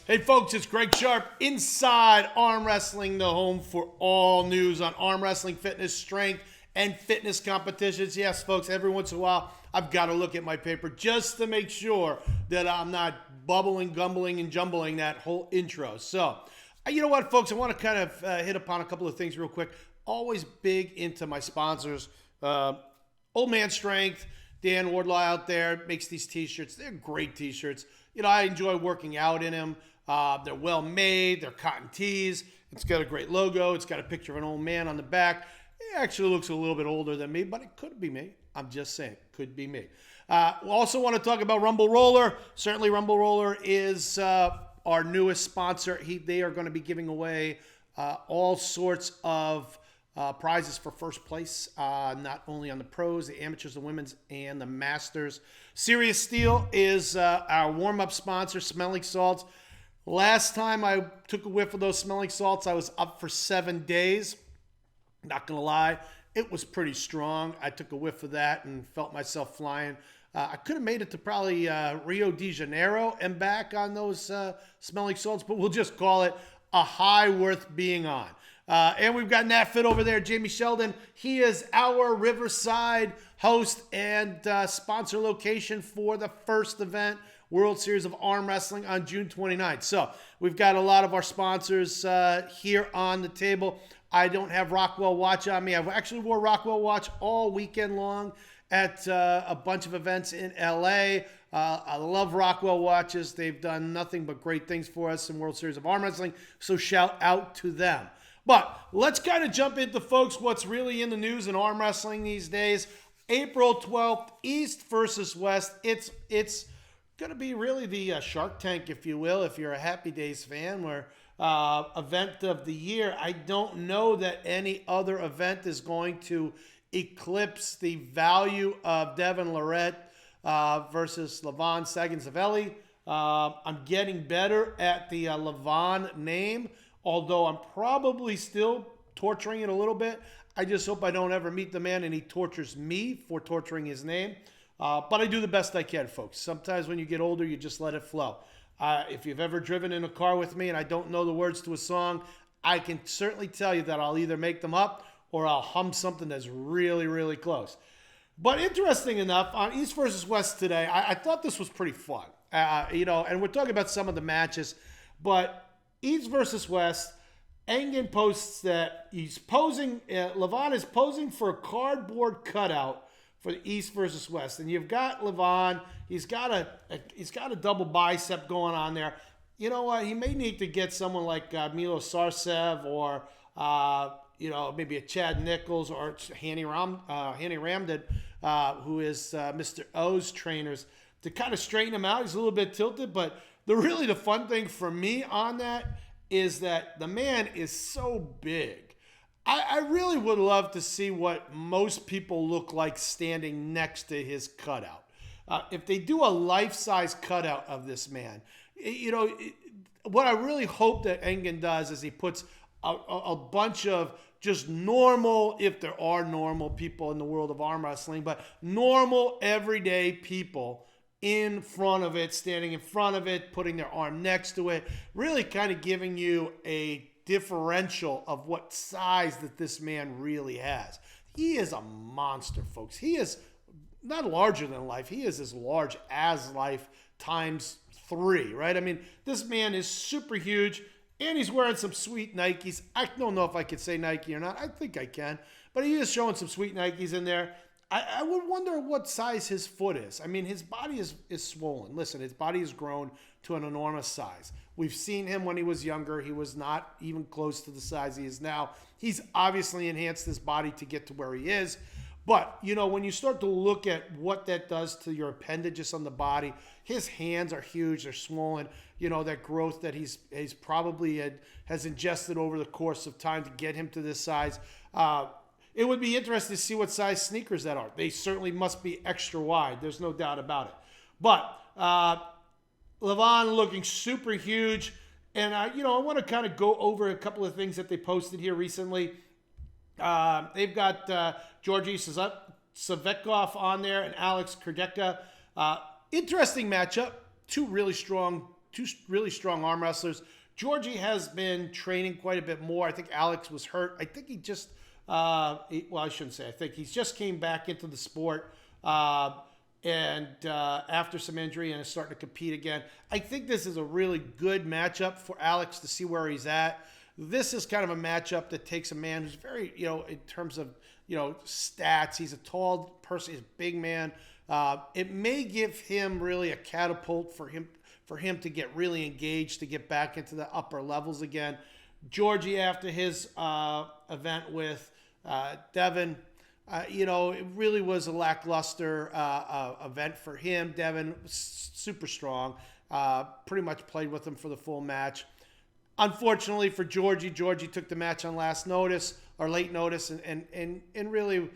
Hey folks, it's Greg Sharp, Inside Arm Wrestling, the home for all news on arm wrestling, fitness, strength, and fitness competitions. Yes, folks, every once in a while, I've got to look at my paper just to make sure that I'm not bubbling, gumbling, and jumbling that whole intro. So, you know what, folks, I want to kind of hit upon a couple of things real quick. Always big into my sponsors. Old Man Strength, Dan Wardlaw out there makes these t-shirts. They're great t-shirts. You know, I enjoy working out in them. They're well made. They're cotton tees. It's got a great logo. It's got a picture of an old man on the back. It actually looks a little bit older than me, but it could be me. I'm just saying, could be me. We also want to talk about Rumble Roller. Certainly Rumble Roller is our newest sponsor. They are going to be giving away all sorts of prizes for first place, not only on the pros, the amateurs, the women's, and the masters. Serious Steel is our warm-up sponsor, smelling salts. Last time I took a whiff of those smelling salts, I was up for 7 days. Not going to lie, it was pretty strong. I took a whiff of that and felt myself flying. I could have made it to probably Rio de Janeiro and back on those smelling salts, but we'll just call it a high worth being on. And we've got Nat Fit over there, Jamie Sheldon. He is our Riverside host and sponsor location for the first event, World Series of Arm Wrestling on June 29th. So we've got a lot of our sponsors here on the table. I don't have Rockwell Watch on me. I've actually wore Rockwell Watch all weekend long at a bunch of events in LA. I love Rockwell watches. They've done nothing but great things for us in World Series of Arm Wrestling. So shout out to them. But let's kind of jump into, folks, what's really in the news in arm wrestling these days. April 12th, East versus West. It's going to be really the Shark Tank, if you will, if you're a Happy Days fan, where event of the year. I don't know that any other event is going to eclipse the value of Devin Lorette versus Levon Sagan-Savelli. I'm getting better at the Levon name, although I'm probably still torturing it a little bit. I just hope I don't ever meet the man and he tortures me for torturing his name. But I do the best I can, folks. Sometimes when you get older, you just let it flow. If you've ever driven in a car with me and I don't know the words to a song, I can certainly tell you that I'll either make them up or I'll hum something that's really, really close. But interesting enough, on East versus West today, I thought this was pretty fun. And we're talking about some of the matches, but East versus West, Angan posts that he's posing, Levon is posing for a cardboard cutout for the East versus West. And you've got Levon, he's got a double bicep going on there. You know what? He may need to get someone like Milo Sarcev or maybe a Chad Nichols or Hanny Ramdin, who is Mr. O's trainers, to kind of straighten him out. He's a little bit tilted, but the fun thing for me on that is that the man is so big. I really would love to see what most people look like standing next to his cutout. If they do a life-size cutout of this man, what I really hope that Angan does is he puts a bunch of just normal, if there are normal people in the world of arm wrestling, but normal, everyday people in front of it, standing in front of it, putting their arm next to it, really kind of giving you a differential of what size that this man really has. He is a monster, folks. He is not larger than life. He is as large as life times 3, right? I mean, this man is super huge, and he's wearing some sweet Nikes. I don't know if I could say Nike or not. I think I can. But he is showing some sweet Nikes in there. I would wonder what size his foot is. I mean, his body is swollen. Listen, his body has grown to an enormous size. We've seen him when he was younger. He was not even close to the size he is now. He's obviously enhanced his body to get to where he is. But, when you start to look at what that does to your appendages on the body, his hands are huge. They're swollen. That growth that he's probably has ingested over the course of time to get him to this size. It would be interesting to see what size sneakers that are. They certainly must be extra wide. There's no doubt about it. But Levon looking super huge. And, I want to kind of go over a couple of things that they posted here recently. They've got Georgi Savetkov on there and Alex Kurdeka. Interesting matchup. Two really strong two really strong arm wrestlers. Georgie has been training quite a bit more. I think Alex was hurt. I think he just, I shouldn't say I think. He's just came back into the sport and after some injury and is starting to compete again. I think this is a really good matchup for Alex to see where he's at. This is kind of a matchup that takes a man who's very, in terms of, stats, he's a tall person, he's a big man. It may give him really a catapult for him to get really engaged, to get back into the upper levels again. Georgie, after his event with Devin, it really was a lackluster event for him. Devin was super strong, pretty much played with him for the full match. Unfortunately for Georgie took the match on late notice, and really,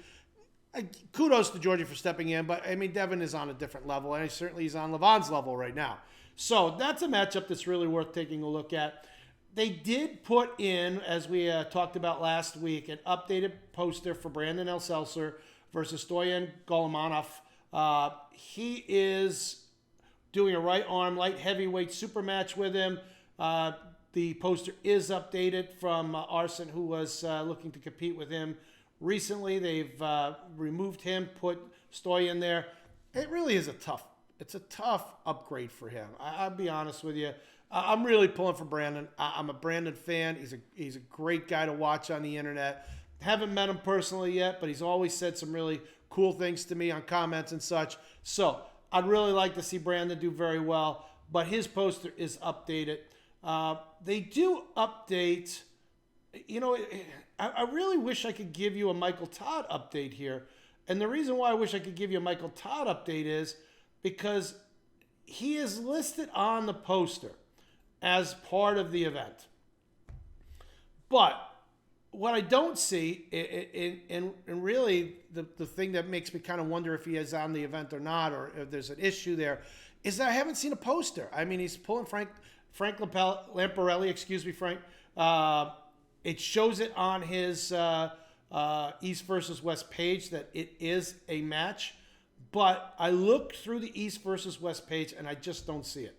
kudos to Georgie for stepping in, but I mean, Devin is on a different level, and certainly he's on Levon's level right now. So that's a matchup that's really worth taking a look at. They did put in, as we talked about last week, an updated poster for Brandon Seltzer versus Stoyan Golomanov. He is doing a right arm light heavyweight super match with him. The poster is updated from Arson, who was looking to compete with him recently. They've removed him, put Stoyan there. It really is a tough upgrade for him. I'll be honest with you. I'm really pulling for Brandon. I'm a Brandon fan. He's a great guy to watch on the internet. Haven't met him personally yet, but he's always said some really cool things to me on comments and such. So I'd really like to see Brandon do very well, but his poster is updated. They do update, I really wish I could give you a Michael Todd update here. And the reason why I wish I could give you a Michael Todd update is because he is listed on the poster as part of the event. But what I don't see, and really the thing that makes me kind of wonder if he is on the event or not, or if there's an issue there, is that I haven't seen a poster. I mean, he's pulling Frank Lamparelli, excuse me, Frank. It shows it on his East versus West page that it is a match. But I looked through the East versus West page, and I just don't see it.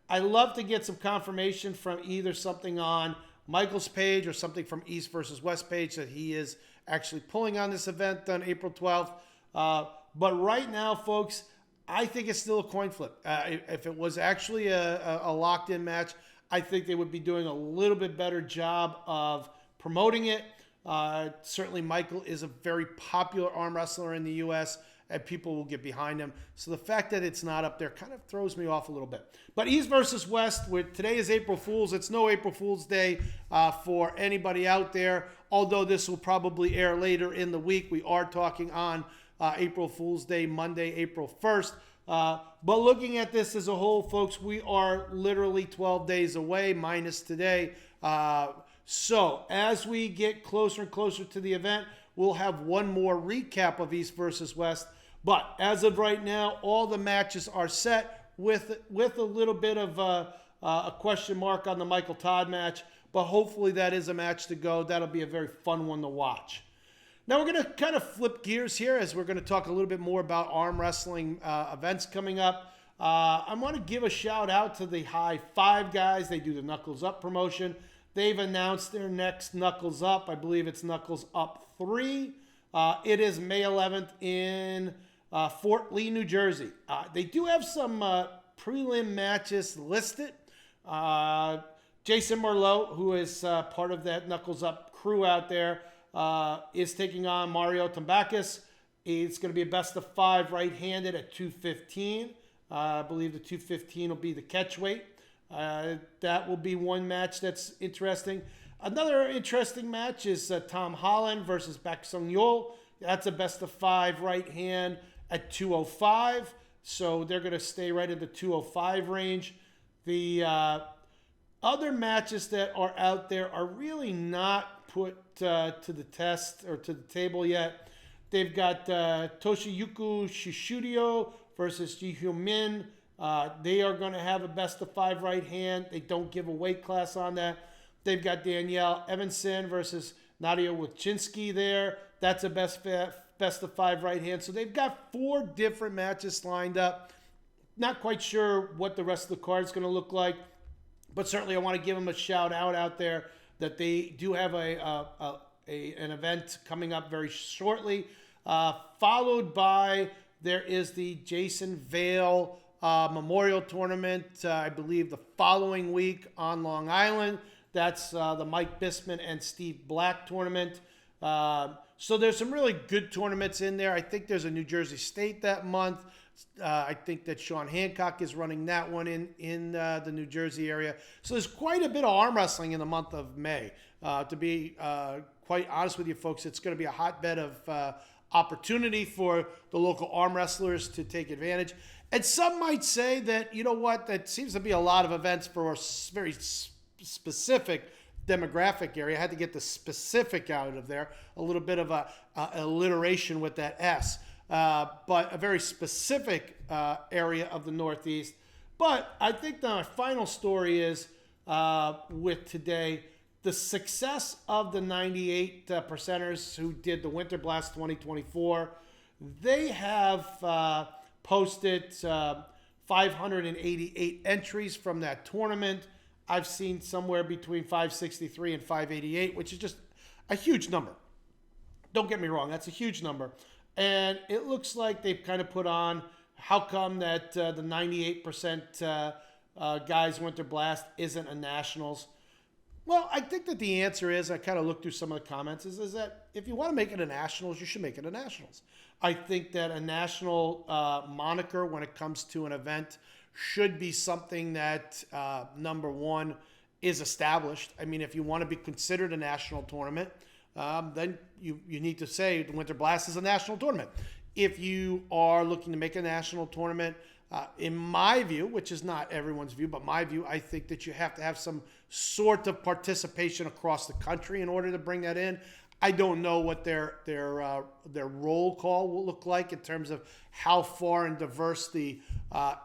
I love to get some confirmation from either something on Michael's page or something from East versus West page that he is actually pulling on this event on April 12th. But right now, folks, I think it's still a coin flip. If it was actually a locked-in match, I think they would be doing a little bit better job of promoting it. Certainly, Michael is a very popular arm wrestler in the U.S., and people will get behind him. So the fact that it's not up there kind of throws me off a little bit. But East versus West, today is April Fool's. It's no April Fool's Day for anybody out there, although this will probably air later in the week. We are talking on April Fool's Day, Monday, April 1st. But looking at this as a whole, folks, we are literally 12 days away, minus today. So as we get closer and closer to the event, we'll have one more recap of East versus West. But as of right now, all the matches are set with a little bit of a question mark on the Michael Todd match. But hopefully that is a match to go. That'll be a very fun one to watch. Now we're going to kind of flip gears here as we're going to talk a little bit more about arm wrestling events coming up. I want to give a shout out to the High Five guys. They do the Knuckles Up promotion. They've announced their next Knuckles Up. I believe it's Knuckles Up 3. It is May 11th in Fort Lee, New Jersey. They do have some prelim matches listed. Jason Merlot, who is part of that Knuckles Up crew out there, is taking on Mario Tambakis. It's going to be a best of 5 right-handed at 215. I believe the 215 will be the catch weight. That will be one match that's interesting. Another interesting match is Tom Holland versus Bak Sung Yeol. That's a best of 5 right hand at 205. So they're going to stay right in the 205 range. The other matches that are out there are really not put to the test or to the table yet. They've got Toshiyuki Shishudio versus Ji Hyun Min. They are going to have a best of 5 right hand. They don't give a weight class on that. They've got Danielle Evanson versus Nadia Wachinski there. That's a best of 5 right hand. So they've got 4 different matches lined up. Not quite sure what the rest of the card is going to look like, but certainly I want to give them a shout out there that they do have an event coming up very shortly, followed by there is the Jason Vale Memorial Tournament, I believe the following week on Long Island. That's the Mike Bisman and Steve Black tournament. So there's some really good tournaments in there. I think there's a New Jersey State that month. I think that Sean Hancock is running that one in the New Jersey area. So there's quite a bit of arm wrestling in the month of May. To be quite honest with you folks, it's going to be a hotbed of opportunity for the local arm wrestlers to take advantage. And some might say that, you know what, that seems to be a lot of events for a very specific demographic area. I had to get the specific out of there, a little bit of a alliteration with that S. But a very specific area of the Northeast. But I think the final story is with today, the success of the 98 percenters who did the Winter Blast 2024. They have posted 588 entries from that tournament. I've seen somewhere between 563 and 588, which is just a huge number. Don't get me wrong, that's a huge number. And it looks like they've kind of put on, how come that the 98% guys Winter Blast isn't a Nationals? Well, I think that the answer is, I kind of looked through some of the comments, is that if you want to make it a Nationals, you should make it a Nationals. I think that a national moniker when it comes to an event should be something that, number one, is established. I mean, if you want to be considered a national tournament, then you need to say the Winter Blast is a national tournament. If you are looking to make a national tournament, in my view, which is not everyone's view, but my view, I think that you have to have some sort of participation across the country in order to bring that in. I don't know what their roll call will look like in terms of how far and diverse the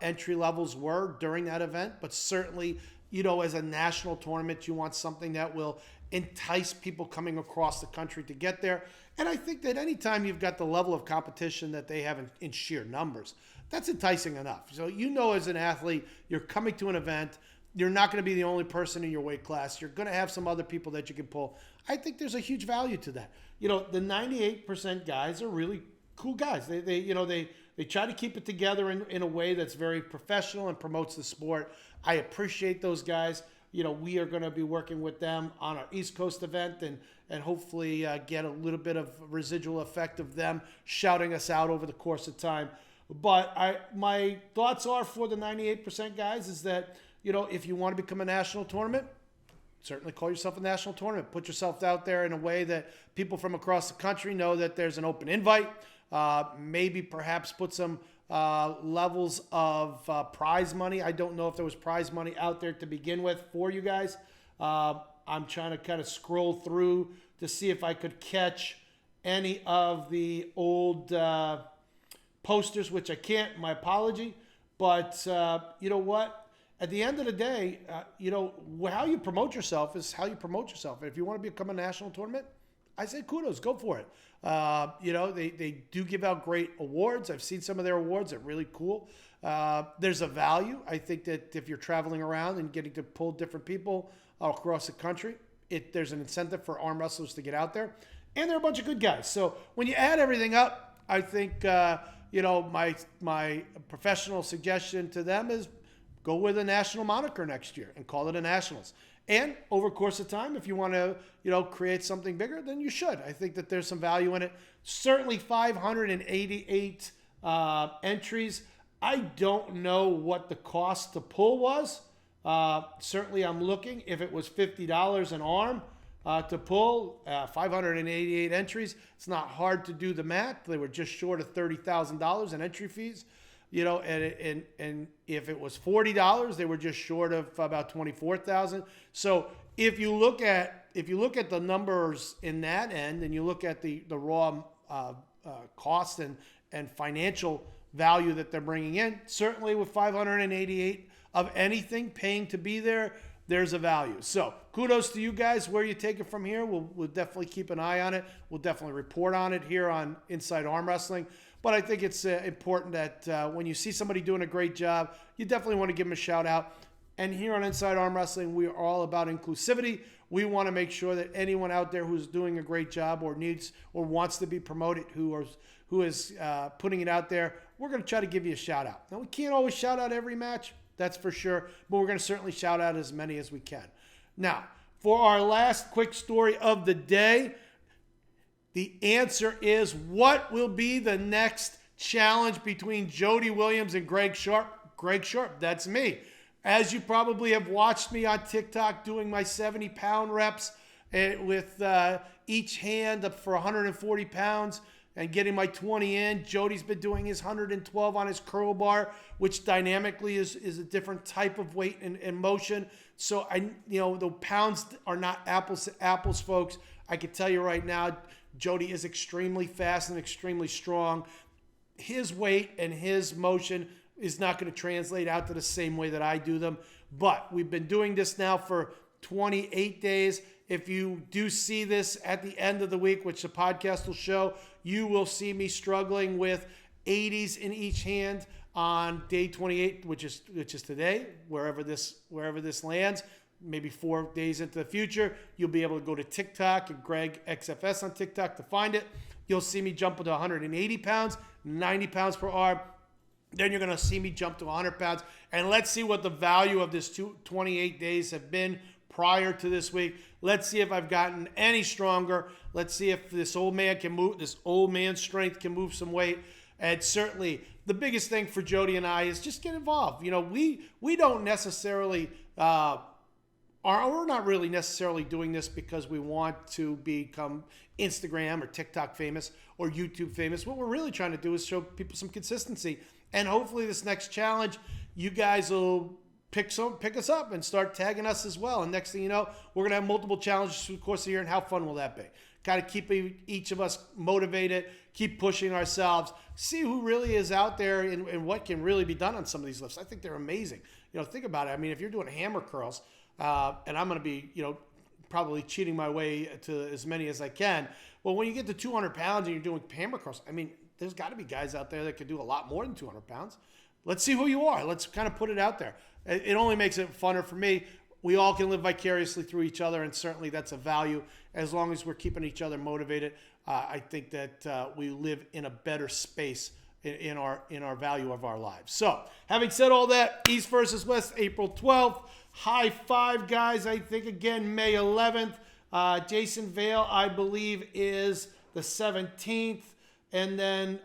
entry levels were during that event, but certainly, you know, as a national tournament, you want something that will entice people coming across the country to get there. And I think that anytime you've got the level of competition that they have in sheer numbers, that's enticing enough. So you know, as an athlete, you're coming to an event, you're not going to be the only person in your weight class. You're going to have some other people that you can pull. I think there's a huge value to that. You know, the 98% guys are really cool guys. They try to keep it together in a way that's very professional and promotes the sport. I appreciate those guys. You know, we are going to be working with them on our East Coast event and hopefully get a little bit of residual effect of them shouting us out over the course of time. But my thoughts are for the 98% guys is that, you know, if you want to become a national tournament, certainly call yourself a national tournament. Put yourself out there in a way that people from across the country know that there's an open invite. Maybe perhaps put some levels of prize money. I don't know if there was prize money out there to begin with for you guys. I'm trying to kind of scroll through to see if I could catch any of the old posters, which I can't, my apology. But you know what? At the end of the day, you know, how you promote yourself is how you promote yourself. And if you want to become a national tournament, I say kudos, go for it. You know, they do give out great awards. I've seen some of their awards. They're really cool. There's a value. I think that if you're traveling around and getting to pull different people across the country, there's an incentive for arm wrestlers to get out there. And they're a bunch of good guys. So when you add everything up, I think, you know, my professional suggestion to them is go with a national moniker next year and call it a Nationals. And over the course of time, if you want to, you know, create something bigger, then you should. I think that there's some value in it. Certainly 588 entries. I don't know what the cost to pull was. Certainly I'm looking. If it was $50 an arm to pull, 588 entries, it's not hard to do the math. They were just short of $30,000 in entry fees. You know, and if it was $40, they were just short of about $24,000. So if you look at the numbers in that end, and you look at the raw cost and financial value that they're bringing in, certainly with 588 of anything paying to be there, there's a value. So kudos to you guys. Where you take it from here, we'll definitely keep an eye on it. We'll definitely report on it here on Inside Arm Wrestling. But I think it's important that when you see somebody doing a great job, you definitely want to give them a shout out. And here on Inside Arm Wrestling, we are all about inclusivity. We want to make sure that anyone out there who's doing a great job or needs or wants to be promoted, who is putting it out there, we're going to try to give you a shout out. Now, we can't always shout out every match, that's for sure, but we're going to certainly shout out as many as we can. Now, for our last quick story of the day, the answer is, what will be the next challenge between Jody Williams and Greg Sharp? Greg Sharp, that's me. As you probably have watched me on TikTok doing my 70-pound reps with each hand up for 140 pounds and getting my 20 in. Jody's been doing his 112 on his curl bar, which dynamically is a different type of weight and motion. So the pounds are not apples to apples, folks. I can tell you right now, Jody is extremely fast and extremely strong. His weight and his motion is not going to translate out to the same way that I do them. But we've been doing this now for 28 days. If you do see this at the end of the week, which the podcast will show, you will see me struggling with 80s in each hand on day 28, which is today, wherever this lands. Maybe 4 days into the future, you'll be able to go to TikTok and Greg XFS on TikTok to find it. You'll see me jump to 180 pounds, 90 pounds per arm. Then you're going to see me jump to 100 pounds. And let's see what the value of this 28 days have been prior to this week. Let's see if I've gotten any stronger. Let's see if this old man can move, this old man's strength can move some weight. And certainly the biggest thing for Jody and I is just get involved. We don't necessarily, we're not really necessarily doing this because we want to become Instagram or TikTok famous or YouTube famous. What we're really trying to do is show people some consistency. And hopefully this next challenge, you guys will pick us up and start tagging us as well. And next thing you know, we're going to have multiple challenges through the course of the year. And how fun will that be? Kind of keep each of us motivated, keep pushing ourselves, see who really is out there and what can really be done on some of these lifts. I think they're amazing. Think about it. I mean, if you're doing hammer curls, and I'm going to be, probably cheating my way to as many as I can. Well, when you get to 200 pounds and you're doing hammer curls, I mean, there's got to be guys out there that can do a lot more than 200 pounds. Let's see who you are. Let's kind of put it out there. It only makes it funner for me. We all can live vicariously through each other, and certainly that's a value. As long as we're keeping each other motivated, I think that we live in a better space in our value of our lives. So, having said all that, East versus West, April 12th. High Five, guys, I think, again, May 11th. Jason Vale, I believe, is the 17th. And then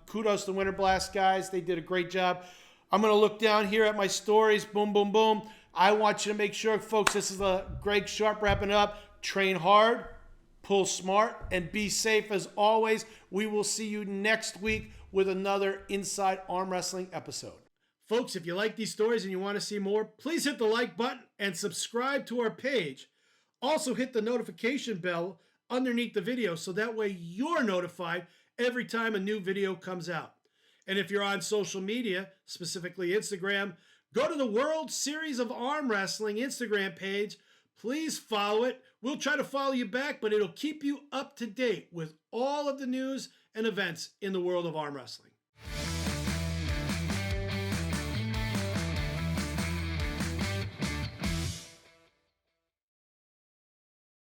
kudos to Winter Blast, guys. They did a great job. I'm going to look down here at my stories. Boom, boom, boom. I want you to make sure, folks, this is Greg Sharp wrapping up. Train hard, pull smart, and be safe as always. We will see you next week with another Inside Arm Wrestling episode. Folks, if you like these stories and you want to see more, please hit the like button and subscribe to our page. Also, hit the notification bell underneath the video so that way you're notified every time a new video comes out. And if you're on social media, specifically Instagram, go to the World Series of Arm Wrestling Instagram page. Please follow it. We'll try to follow you back, but it'll keep you up to date with all of the news and events in the world of arm wrestling.